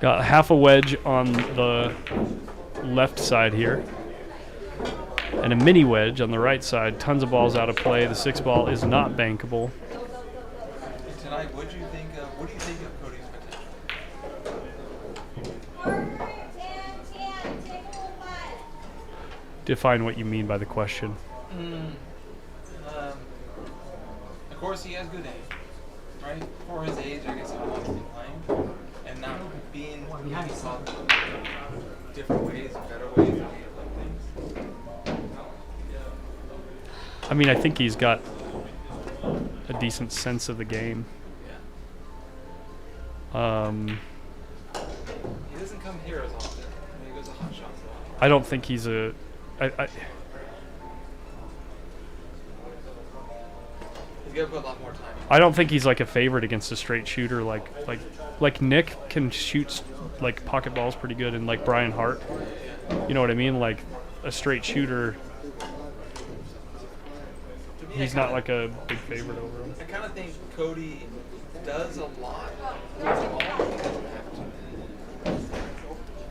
Got half a wedge on the left side here. And a mini wedge on the right side. Tons of balls out of play. The 6 ball is not bankable. Tonight, what do you think of Cody's potential? 10, tickle 5. Define what you mean by the question. Of course, he has good aim, right? For his age, I guess he wants to be playing and not being taught different ways, better ways to like things. I mean, I think he's got a decent sense of the game. He doesn't come here as often. He goes to hot shots a lot. I don't think he's a... He's got to put a lot more time in. I don't think he's like a favorite against a straight shooter like Nick can shoot like pocket balls pretty good, and like Brian Hart. You know what I mean? Like a straight shooter, he's not like a big favorite over him. I kind of think Cody does a lot with the ball. He doesn't have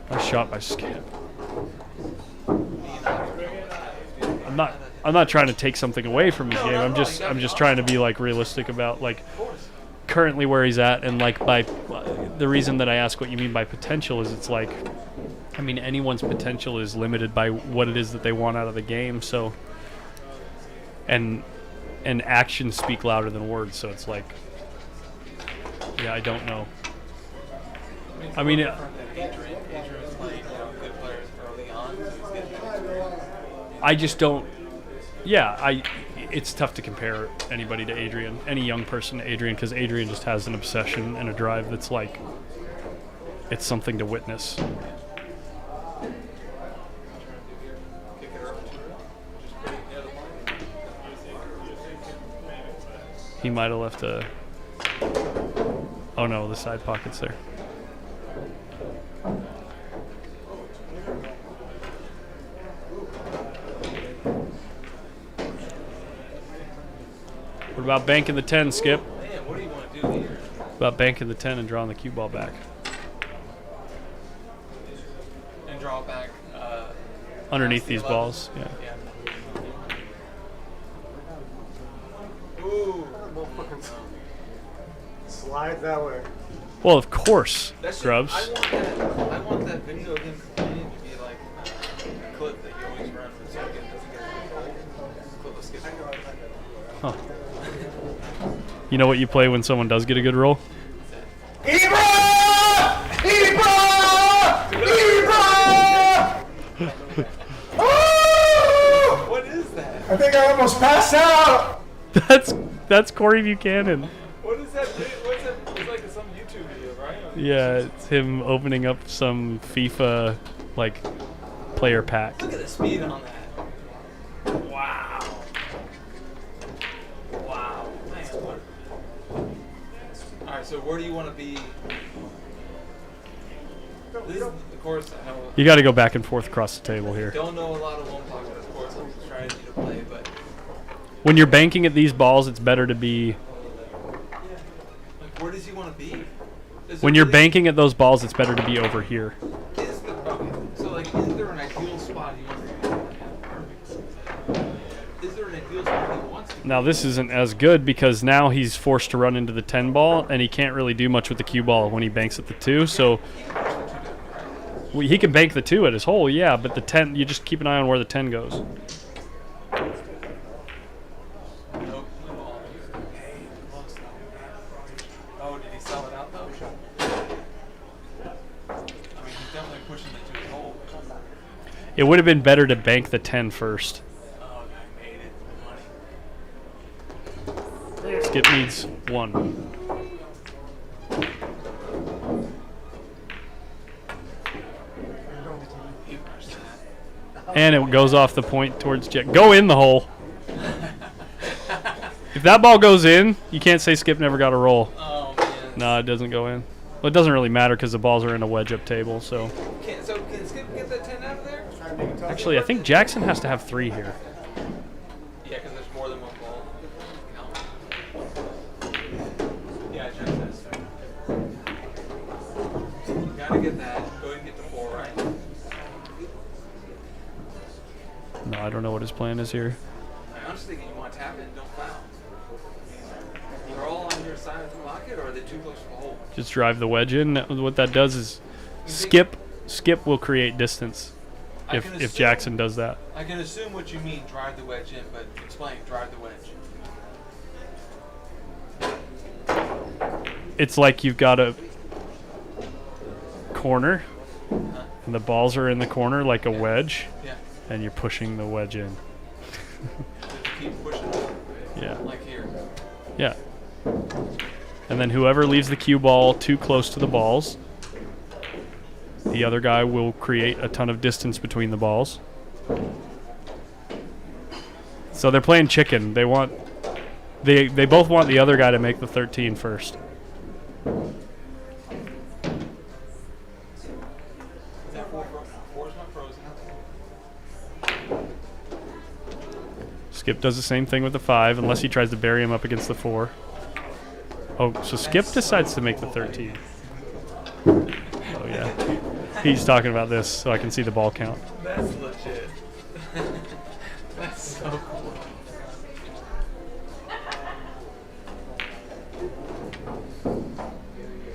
to. Nice shot by Skip. I'm I'm not trying to take something away from his game. I'm just trying to be like realistic about like currently where he's at, and like by the reason that I ask what you mean by potential is it's like, I mean, anyone's potential is limited by what it is that they want out of the game. So and actions speak louder than words. So it's like, yeah, I don't know. I mean, Adrian was playing good players early on, so he's getting I just don't. Yeah, it's tough to compare anybody to Adrian, any young person to Adrian, because Adrian just has an obsession and a drive that's like, it's something to witness. He might have left a... Oh no, the side pocket's there. What about banking the 10, Skip? Man, what do you want to do here? What about banking the 10 and drawing the cue ball back? And draw it back. Underneath past the these 11. balls, yeah. Ooh. Slide that way. Well, of course, That shit, Grubs. I want that video of him complaining to be like a clip that you always run when someone doesn't get a goal. Clip of skip. Huh. You know what you play when someone does get a good roll? Ibra! Ibra! Ibra! Oh! What is that? I think I almost passed out. That's Corey Buchanan. What is that? What's that? It's like some YouTube video, right? Yeah, it's him opening up some FIFA like player pack. Look at the speed on that. Wow. Wow. Man, what? All right, so where do you want to be? This is, of course, I know. You got to go back and forth across the table here. Don't know a lot of one pocket, of course, on the strategy to play, but When you're banking at these balls, it's better to be. like, where does he want to be? When you're banking at those balls, it's better to be over here. Is the, okay, so like, is there an ideal spot he wants to be? Is there an ideal spot he wants to be? Now this isn't as good because now he's forced to run into the 10 ball, and he can't really do much with the cue ball when he banks at the 2. So he can bank the 2 at his hole, yeah, but the 10, you just keep an eye on where the 10 goes. Nope, no ball. Hey, lost that. Oh, did he sell it out though? I mean, he's definitely pushing it to his hole. It would have been better to bank the 10 first. Oh, guy made it. Money. Skip needs 1. He rushed that. And it goes off the point towards Jack. Go in the hole. If that ball goes in, you can't say Skip never got a roll. Oh, man. No, it doesn't go in. Well, it doesn't really matter because the balls are in a wedge-up table. So Can Skip get that 10 out of there? actually, I think Jackson has to have 3 here. Yeah, because there's more than one ball. Yeah, Jackson has to. Gotta get that. Go ahead and get the 4, right? No, I don't know what his plan is here. I'm just thinking you want to tap it and don't foul. They're all on your side of the pocket, or are they too close to the hole? Just drive the wedge in. What that does is Skip will create distance if Jackson does that. I can assume what you mean, drive the wedge in, but explain, drive the wedge. It's like you've got a corner, and the balls are in the corner like a wedge, Yeah. and you're pushing the wedge in. Keep pushing it, Yeah. like here. Yeah. And then whoever leaves the cue ball too close to the balls, the other guy will create a ton of distance between the balls. So they're playing chicken. They both want the other guy to make the 13 first. Is that 4's not frozen? Skip does the same thing with the 5, unless he tries to bury him up against the 4. Oh, so Skip decides to make the 13. Oh, yeah. He's talking about this, so I can see the ball count. That's legit. That's so cool.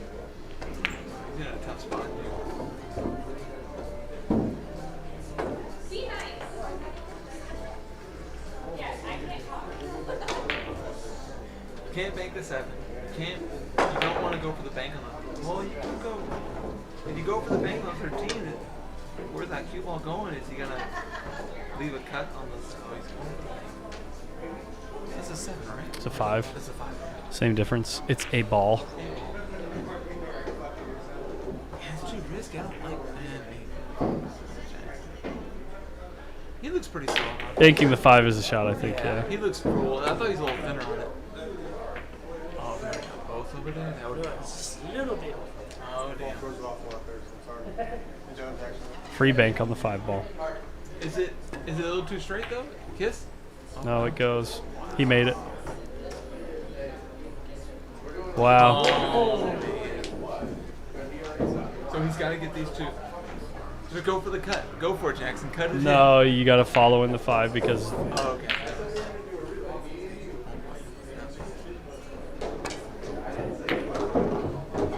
He's in a tough spot here. Be nice. Yes, I can't talk. Can't bank the 7. You don't want to go for the bank on the. Well, you can go. If you go for the bank on 13, where's that cue ball going? Is he gonna leave a cut on the? Oh, he's going for the bank. That's a 7, right? It's a 5. That's a 5. Same difference. It's a ball. Yeah, it's too risky. I don't like. Man, he looks pretty solid. Banking the 5 is a shot, I think, yeah. He looks cool. I thought he was a little thinner on it. Oh, there we go. Both over there? That would Just a little bit. Oh, damn. Free bank on the 5 ball. Is it a little too straight, though? Kiss? No, it goes. He made it. Wow. Oh, man. So he's got to get these 2. Just go for the cut. Go for it, Jackson. Cut it in. No, you got to follow in the 5 because Oh, okay.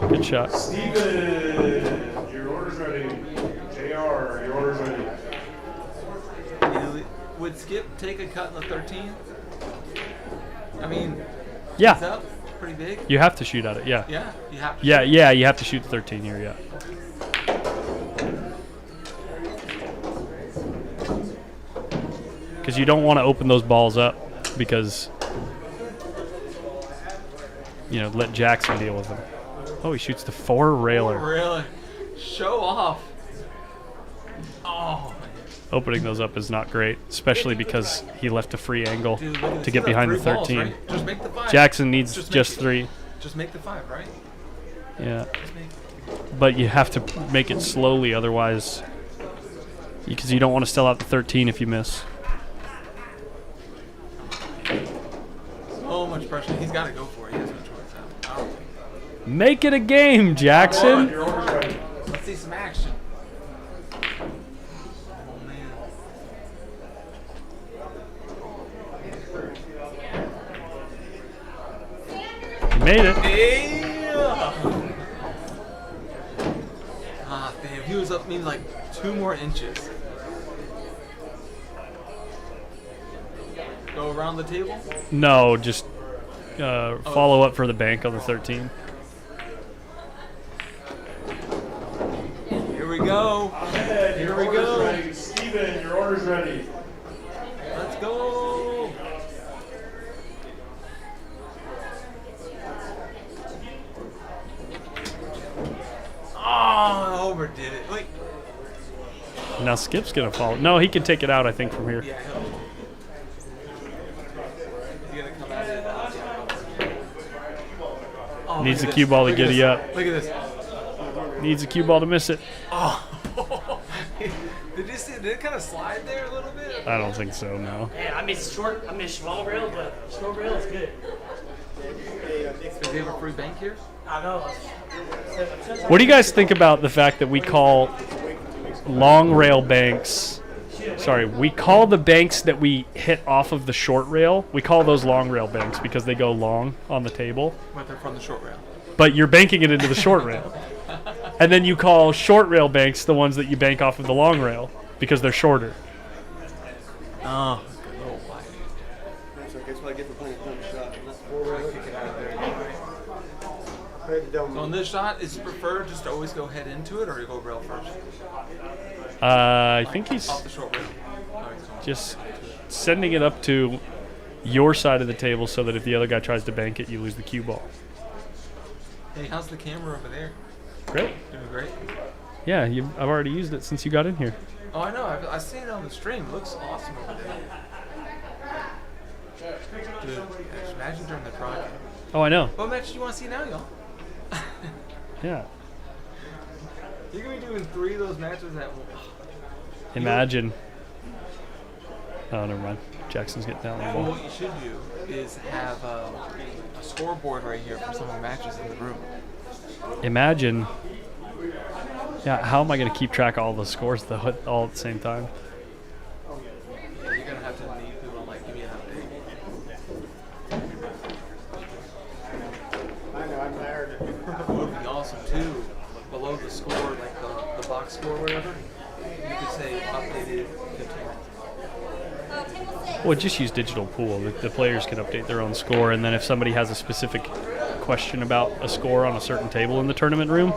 good shot. Steven, your order's ready. JR, your order's ready. Would Skip take a cut in the 13? I mean, it's Yeah, up pretty big. you have to shoot at it, yeah. Yeah, you have to. Yeah, you have to shoot the 13 here, yeah. Because you don't want to open those balls up because, let Jackson deal with them. Oh, he shoots the 4 railer. Really? Show off. Oh, man. Opening those up is not great, especially because he left a free angle Dude, look at this. to get He's got behind the 3 balls, 13. right? Just make the 5. Jackson needs Just just make it. 3. Just make the 5, right? Yeah. Just make it. But you have to make it slowly, otherwise, because you don't want to sell out the 13 if you miss. So much pressure. He's got to go for it. He has no choice. I don't think. Make it a game, Jackson. Your order's ready. Let's see some action. Oh, man. You made it. Yeah. Ah, damn. He was up maybe like 2 more inches. Go around the table? No, just follow up for the bank on the 13. Here we go. Here Your we order's go. ready. Steven, your order's ready. Let's go. Oh, I overdid it. Wait. Now Skip's going to follow. No, he can take it out, I think, from here. Yeah, he'll. He's gonna come at it. Oh, Needs look the at cue this. ball to Look at giddy this. up. Look at this. Needs a cue ball to miss it. Oh. Did you see? Did it kind of slide there a little bit? I don't think so, no. Yeah, I missed small rail, but short rail is good. Does he have a free bank here? I know. What do you guys think about the fact that we call long rail banks, we call the banks that we hit off of the short rail, we call those long rail banks because they go long on the table, But they're from the short rail. but you're banking it into the short rail. And then you call short rail banks the ones that you bank off of the long rail because they're shorter. Oh. That's what I get for playing a dumb shot. And that's 4 Try rail. to kick it out of there. Played the dumb So on this shot, is it preferred just to always go head into it, or you go rail first? I think he's Off the short rail. Alright, so just sending it up to your side of the table so that if the other guy tries to bank it, you lose the cue ball. hey, how's the camera over there? Great. Doing great. Yeah, I've already used it since you got in here. Oh, I know. I've seen it on the stream. It looks awesome over there. Dude, imagine during the project. Oh, I know. What match do you want to see now, y'all? Yeah. You're going to be doing 3 of those matches at once. Imagine. Oh, never mind. Jackson's getting down the Well, ball. what you should do is have a scoreboard right here for some of the matches in the room. Imagine. Yeah, how am I going to keep track of all the scores all at the same time? Yeah, you're going to have to need people to like give you an update. I know, I'm tired. What would be awesome too, below the score, like the box score or whatever, you could say updated content. Well, just use digital pool. The players can update their own score, and then if somebody has a specific question about a score on a certain table in the tournament room,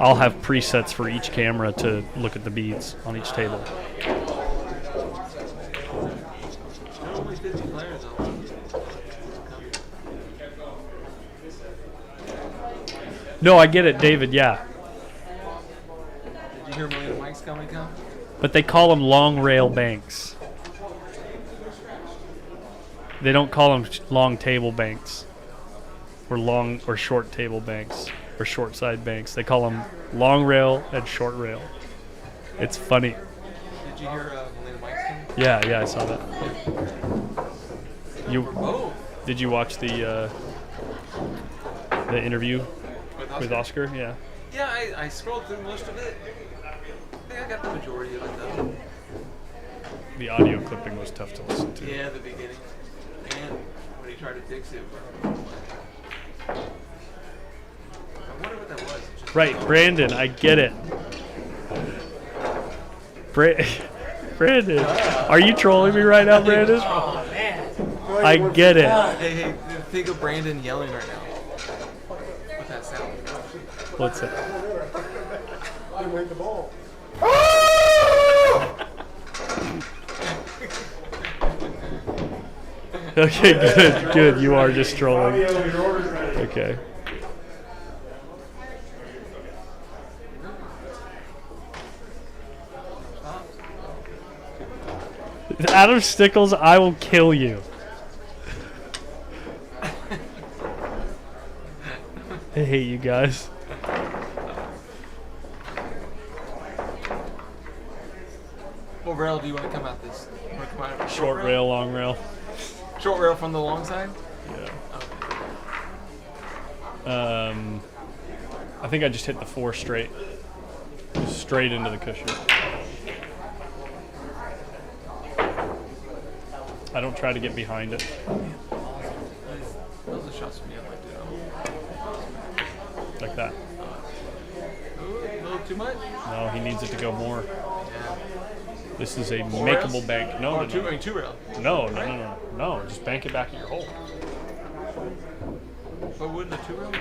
I'll have presets for each camera to look at the beads on each table. There are only 50 players though. No, I get it, David, yeah. Did you hear Million Mike's coming come? But they call them long rail banks. They don't call them long table banks. Or long or short table banks. Or short side banks. They call them long rail and short rail. It's funny. Did you hear Million Mike's coming? Yeah, I saw that. Oh, Did you watch the interview with Oscar? Yeah. Yeah, I scrolled through most of it. I think I got the majority of it though. The audio clipping was tough to listen to. Yeah, the beginning. And when he tried to fix it. I wonder what that was. Just Right, Brandon, I get it. Brandon, are you trolling me right now, Brandon? Oh, man. I get it. Hey, think of Brandon yelling right now. With that sound. What's that? Didn't make the ball. Okay, good. You are just trolling. Fabio, your order's ready. Okay. Adam Stickles, I will kill you. I hate you guys. What rail do you want to come out this? You want to come out Short rail, long rail. Short rail from the long side? Yeah. I think I just hit the 4 straight. Just straight into the cushion. I don't try to get behind it. Those are shots from me, I like to. Like that. Ooh, a little too much? No, he needs it to go more. Yeah. This is a Four makeable rails? bank. No, Or no, two, I no. mean, 2 rail. No. Just bank it back at your hole. What wouldn't a 2 rail be?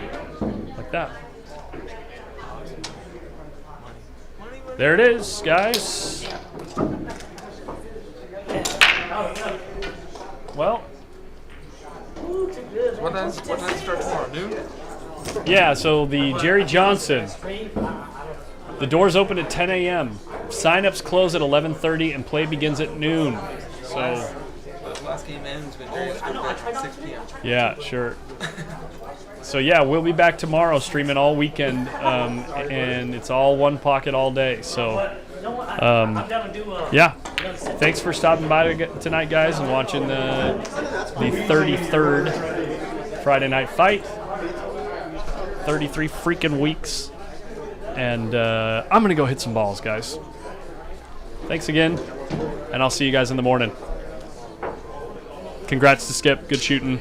Like that. There it is, guys. Well, What time start tomorrow? Noon? yeah, so the Jerry Johnson. The doors open at 10 a.m. Sign-ups close at 11:30 and play begins at noon. So, The last game ends when Jerry's going at 6 p.m. yeah, sure. So yeah, we'll be back tomorrow streaming all weekend, and it's all one pocket all day. So, yeah. Thanks for stopping by tonight, guys, and watching the 33rd Friday Night Fight. 33 freaking weeks. And I'm going to go hit some balls, guys. Thanks again, and I'll see you guys in the morning. Congrats to Skip. Good shooting.